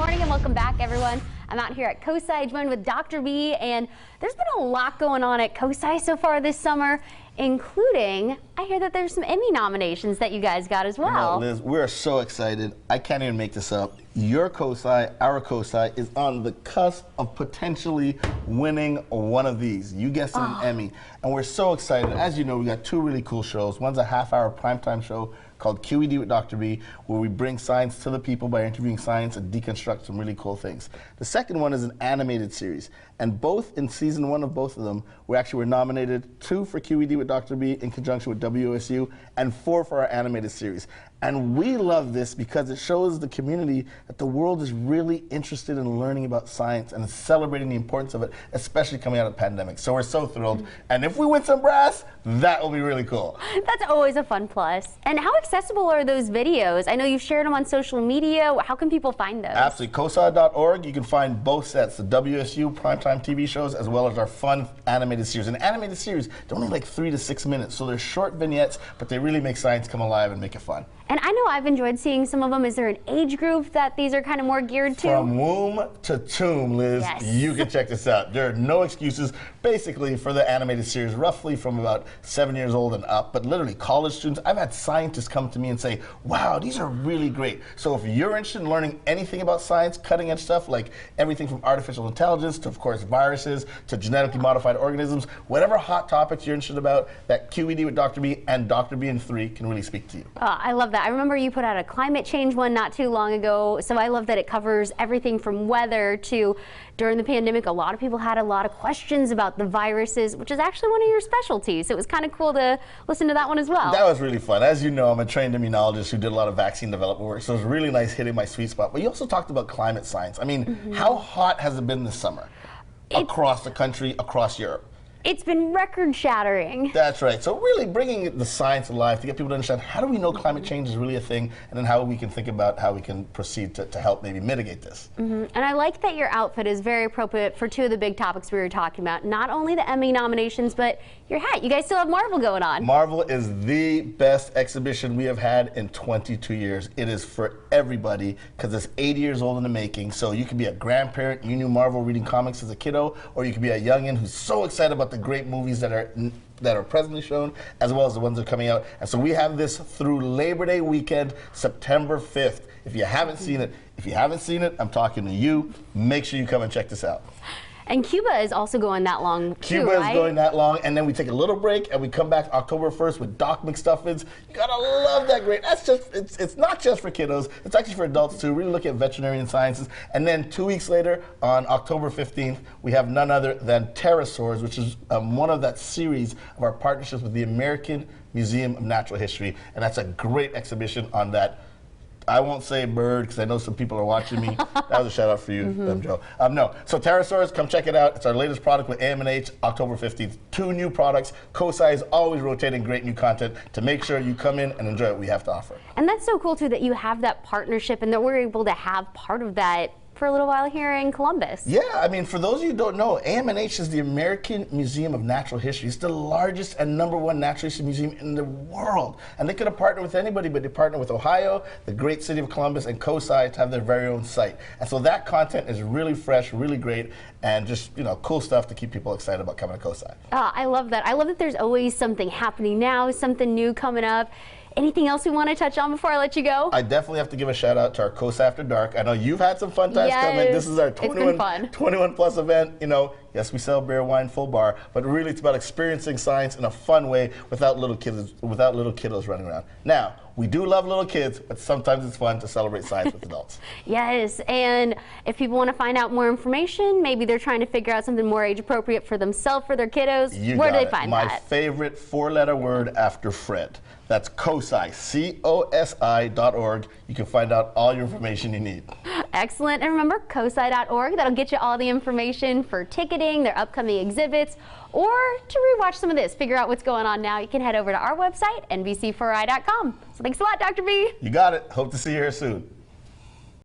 morning and welcome back, everyone. I'm out here at COSI, joined with Dr. B, and there's been a lot going on at COSI so far this summer, including, I hear that there's some Emmy nominations that you guys got as well. Liz, we're so excited. I can't even make this up. Your COSI, our COSI, is on the cusp of potentially winning one of these. You guessed it, an Emmy. And we're so excited. As you know, we got two really cool shows. One's a half-hour primetime show called QED with Dr. B, where we bring science to the people by interviewing science and deconstruct some really cool things. The second one is an animated series. And both in season one of both of them, we actually were nominated 2 for QED with Dr. B in conjunction with WOSU and 4 for our animated series. And we love this because it shows the community that the world is really interested in learning about science and celebrating the importance of it, especially coming out of the pandemic. So we're so thrilled. And if we win some brass, that will be really cool. That's always a fun plus. And how accessible are those videos? I know you've shared them on social media. How can people find those? Absolutely. COSI.org, you can find both sets, the WSU primetime TV shows, as well as our fun animated series. An animated series, they're only like 3 to 6 minutes, so they're short vignettes, but they really make science come alive and make it fun. And I know I've enjoyed seeing some of them. Is there an age group that these are kind of more geared to? From womb to tomb, Liz, yes. You can check this out. There are no excuses, basically, for the animated series, roughly from about 7 years old and up, but literally college students. I've had scientists come to me and say, wow, these are really great. So if you're interested in learning anything about science, cutting edge stuff, like everything from artificial intelligence to, of course, viruses to genetically modified organisms, whatever hot topics you're interested about, that QED with Dr. B and Dr. B in 3 can really speak to you. I love that. I remember you put out a climate change one not too long ago, so I love that it covers everything from weather to, during the pandemic, a lot of people had a lot of questions about the viruses, which is actually one of your specialties. So it was kind of cool to listen to that one as well. That was really fun. As you know, I'm a trained immunologist who did a lot of vaccine development work, so it was really nice hitting my sweet spot. But you also talked about climate science. I mean, how hot has it been this summer across the country, across Europe? It's been record-shattering. That's right. So really bringing the science alive to get people to understand how do we know climate change is really a thing, and then how we can think about how we can proceed to help maybe mitigate this. And I like that your outfit is very appropriate for 2 of the big topics we were talking about. Not only the Emmy nominations, but your hat. You guys still have Marvel going on. Marvel is the best exhibition we have had in 22 years. It is for everybody because it's 80 years old in the making. So you could be a grandparent, you knew Marvel reading comics as a kiddo, or you could be a youngin' who's so excited about the great movies that are presently shown, as well as the ones that are coming out. And so we have this through Labor Day weekend, September 5th. If you haven't seen it, I'm talking to you. Make sure you come and check this out. And Cuba is also going that long too, Cuba right? is going that long, and then we take a little break and we come back October 1st with Doc McStuffins. You gotta love that great. That's just, it's not just for kiddos, it's actually for adults too. Really look at veterinarian sciences. And then 2 weeks later, on October 15th, we have none other than pterosaurs, which is one of that series of our partnerships with the American Museum of Natural History. And that's a great exhibition on that. I won't say bird because I know some people are watching me. That was a shout out for you, Joe. No, so pterosaurs, come check it out. It's our latest product with AM&H, October 15th. 2 new products. COSI is always rotating great new content to make sure you come in and enjoy what we have to offer. And that's so cool too that you have that partnership and that we're able to have part of that for a little while here in Columbus. Yeah, I mean, for those of you who don't know, AM&H is the American Museum of Natural History. It's the largest and #1 natural history museum in the world. And they could have partnered with anybody, but they partnered with Ohio, the great city of Columbus, and COSI to have their very own site. And so that content is really fresh, really great, and just, you know, cool stuff to keep people excited about coming to COSI. I love that. I love that there's always something happening now, something new coming up. Anything else we want to touch on before I let you go? I definitely have to give a shout out to our COSI After Dark. I know you've had some fun times coming. This is our 21 plus event. You know, yes, we sell beer, wine, full bar, but really it's about experiencing science in a fun way without little kiddos running around. Now, we do love little kids, but sometimes it's fun to celebrate science with adults. Yes, and if people want to find out more information, maybe they're trying to figure out something more age appropriate for themselves, for their kiddos, where do they find that? My favorite 4-letter word after Fred. That's COSI, COSI.org. You can find out all your information you need. Excellent. And remember, COSI.org. That'll get you all the information for ticketing, their upcoming exhibits, or to rewatch some of this, figure out what's going on now. You can head over to our website, NBC4i.com. So thanks a lot, Dr. B. You got it. Hope to see you here soon.